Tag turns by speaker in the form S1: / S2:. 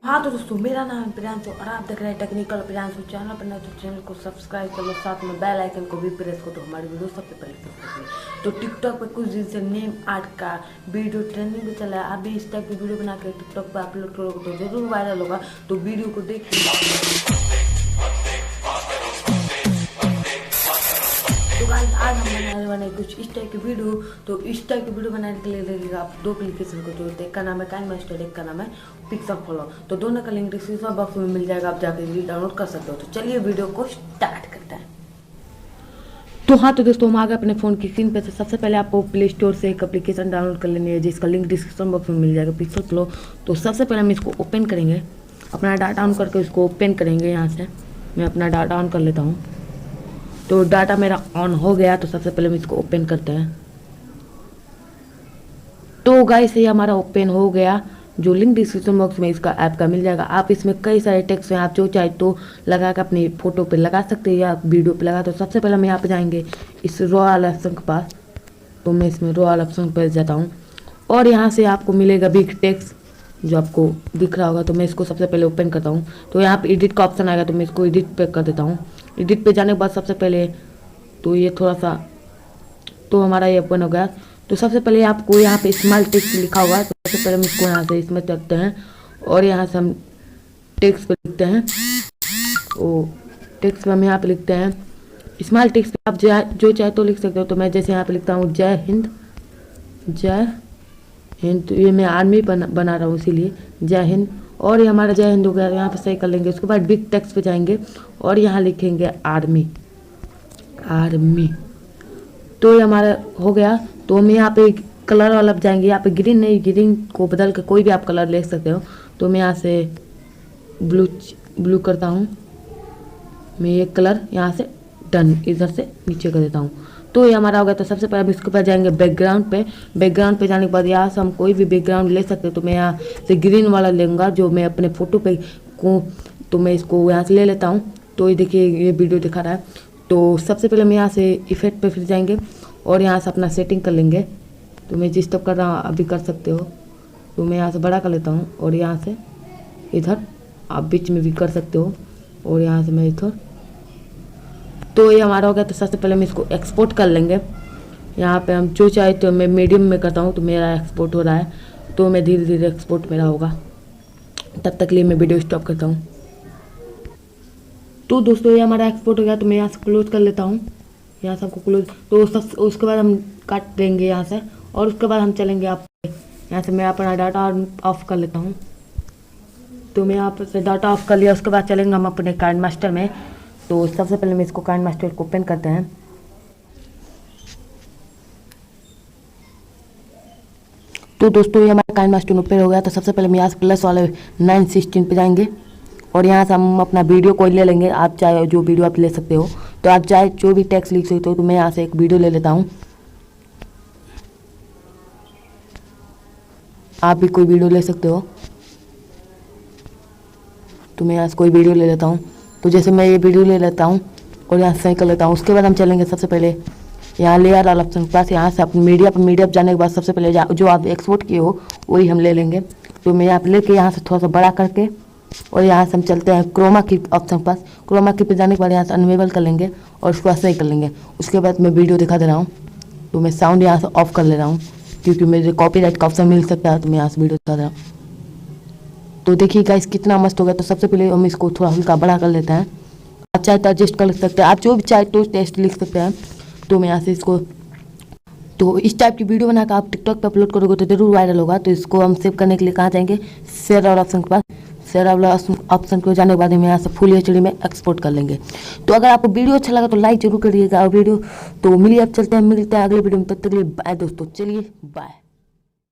S1: हाँ तो दोस्तों, मेरा नाम है प्रियांशु और आप देख रहे हैं टेक्निकल प्रियांशु चैनल पर। तो चैनल को सब्सक्राइब कर लो, साथ में बेल आइकन को भी प्रेस कर दो हमारी वीडियो सबसे पहले सबसे पहले। तो टिकटॉक पर कुछ दिन से नेम आर्ट का वीडियो ट्रेंडिंग में चला है। आप भी इस टाइप की वीडियो बना के टिकटॉक पर अपलोड करोगे तो जरूर वायरल होगा। तो वीडियो को देख तो गाइस, आज हम बनाने वाले कुछ इस टाइप की वीडियो। तो इस टाइप की वीडियो बनाने के लिए लगेगा आप दो एप्लीकेशन को जोड़ते हैं। एक का नाम है काइनमास्टर, एक का नाम है पिक्सल फॉलो। तो दोनों का लिंक डिस्क्रिप्शन बॉक्स में मिल जाएगा, आप जाकर डाउनलोड कर सकते हो। तो चलिए वीडियो को स्टार्ट करते हैं। तो हाँ तो दोस्तों, हम आ गए अपने फ़ोन की स्क्रीन पे। तो सबसे पहले आपको प्ले स्टोर से एक एप्लीकेशन डाउनलोड कर लेनी है, जिसका लिंक डिस्क्रिप्शन बॉक्स में मिल जाएगा, पिक्सल फॉलो। तो सबसे पहले हम इसको ओपन करेंगे, अपना डाटा ऑन करके इसको ओपन करेंगे। यहाँ से मैं अपना डाटा ऑन कर लेता हूँ। तो डाटा मेरा ऑन हो गया। तो सबसे पहले हम इसको ओपन करते हैं। तो गाइस, ये हमारा ओपन हो गया। जो लिंक डिस्क्रिप्शन बॉक्स में इसका ऐप का मिल जाएगा। आप इसमें कई सारे टेक्स्ट हैं, आप जो चाहे तो लगा कर अपनी फोटो पे लगा सकते हैं या वीडियो पे लगा। तो सबसे पहले हम यहाँ पे जाएंगे इस रो वाला ऑप्शन के पास। तो मैं इसमें रो वाला ऑप्शन पर जाता हूँ और यहाँ से आपको मिलेगा बिग टेक्स्ट, जो आपको दिख रहा होगा। तो मैं इसको सबसे पहले ओपन करता हूँ। तो यहाँ पे एडिट का ऑप्शन आएगा, तो मैं इसको एडिट पे कर देता हूँ। एडिट पे जाने के बाद सबसे पहले तो ये थोड़ा सा तो हमारा ये ओपन हो गया। तो सबसे पहले आपको यहाँ पे स्मॉल टेक्स्ट लिखा होगा। तो सबसे पहले हम इसको यहाँ से इसमें करते हैं और यहाँ से हम टेक्स्ट पे लिखते हैं। ओ टेक्स्ट पे हम यहाँ पे लिखते हैं स्मॉल टेक्स्ट पे। आप जो चाहे तो लिख सकते हो। तो मैं जैसे यहाँ पे लिखता हूँ जय हिंद, जय हिंद। तो ये मैं आर्मी बना रहा हूँ, इसीलिए जय हिंद। और ये हमारा जय हिंद हो गया। यहाँ पे सही कर लेंगे। उसके बाद बिग टेक्स्ट पे जाएंगे और यहाँ लिखेंगे आर्मी, आर्मी। तो ये हमारा हो गया। तो हम यहाँ पे कलर वाला जाएंगे। यहाँ पे ग्रीन नहीं, ग्रीन को बदल के कोई भी आप कलर ले सकते हो। तो मैं यहाँ से ब्लू करता हूँ। मैं ये कलर यहाँ से डन इधर से नीचे कर देता हूँ। तो ये हमारा हो गया। तो सबसे पहले हम इसके पास जाएंगे बैकग्राउंड पे। बैकग्राउंड पे जाने के बाद यहाँ से हम कोई भी बैकग्राउंड ले सकते हैं। तो मैं यहाँ से ग्रीन वाला लूँगा, जो मैं अपने फ़ोटो पे को। तो मैं इसको यहाँ से ले लेता हूँ। तो ये देखिए, ये वीडियो दिखा रहा है। तो सबसे पहले हम यहाँ से इफेक्ट पे फिर जाएंगे और यहाँ से अपना सेटिंग कर लेंगे। तो मैं जिस तक कर रहा हूँ अभी कर सकते हो। तो मैं यहाँ से बड़ा कर लेता हूँ और यहाँ से इधर आप बीच में भी कर सकते हो और यहाँ से मैं इधर। तो ये हमारा हो गया। तो सबसे पहले हम इसको एक्सपोर्ट कर लेंगे। यहाँ पे हम जो चाहे तो मैं मीडियम में करता हूँ, तो मेरा एक्सपोर्ट हो रहा है। तो मैं धीरे धीरे एक्सपोर्ट मेरा होगा। तब तक लिए मैं वीडियो स्टॉप करता हूँ। तो दोस्तों, ये हमारा एक्सपोर्ट हो गया। तो मैं यहाँ से क्लोज कर लेता हूँ, यहाँ सबको क्लोज। तो उसके बाद हम काट देंगे यहाँ से और उसके बाद हम चलेंगे आप यहाँ से। मैं अपना डाटा ऑफ कर लेता हूँ। तो मैं यहाँ से डाटा ऑफ कर लिया। उसके बाद चलेंगे हम अपने काइनमास्टर में। तो सबसे पहले मैं इसको काइनमास्टर को ओपन करते हैं। तो दोस्तों, ये हमारा काइनमास्टर ओपन हो गया। तो सबसे पहले हम यहाँ से प्लस वाले 916 पे जाएंगे और यहाँ से हम अपना वीडियो कोई ले लेंगे। आप चाहे जो वीडियो आप ले सकते हो। तो आप चाहे जो भी टेक्स्ट लिख सकते हो। तो मैं यहाँ से एक वीडियो ले लेता हूँ। आप भी कोई वीडियो ले सकते हो। तो मैं यहाँ से कोई वीडियो ले लेता हूँ। तो जैसे मैं ये वीडियो ले लेता हूँ और यहाँ से सही कर लेता हूँ। उसके बाद हम चलेंगे सबसे पहले यहाँ लेयर वाला ऑप्शन के पास। यहाँ से अपने मीडिया पर जाने के बाद सबसे पहले जो आप एक्सपोर्ट किए हो वही हम ले लेंगे। तो मैं यहाँ पर लेके यहाँ से थोड़ा सा बड़ा करके और यहाँ से हम चलते हैं क्रोमा की ऑप्शन के पास। क्रोमा की पे जाने के बाद यहाँ से अनवेबल कर लेंगे और उसके बाद सही कर लेंगे। उसके बाद मैं वीडियो दिखा दे रहा हूँ। तो मैं साउंड यहाँ से ऑफ कर ले रहा हूँ, क्योंकि मुझे कॉपीराइट का ऑप्शन मिल सकता है। तो मैं यहाँ से वीडियो दिखा दे रहा हूँ। तो देखिए गाइस, कितना मस्त हो गया। तो सबसे पहले हम इसको थोड़ा हल्का बड़ा कर लेते हैं। आप चाहे तो एडजस्ट कर सकते हैं, आप जो भी चाहे तो टेस्ट लिख सकते हैं। तो मैं यहाँ से इसको तो इस टाइप की वीडियो बनाकर आप टिकटॉक पे अपलोड करोगे तो जरूर वायरल होगा। तो इसको हम सेव करने के लिए कहाँ जाएंगे, शेयर वाला ऑप्शन के पास। शेयर वाला ऑप्शन को जाने के बाद हम यहाँ से फुल एचडी में एक्सपोर्ट कर लेंगे। तो अगर आपको वीडियो अच्छा लगा तो लाइक जरूर करिएगा। और वीडियो तो मिलिए, अब चलते हैं, मिलते हैं अगले वीडियो में। तब तक के लिए बाय दोस्तों, चलिए बाय।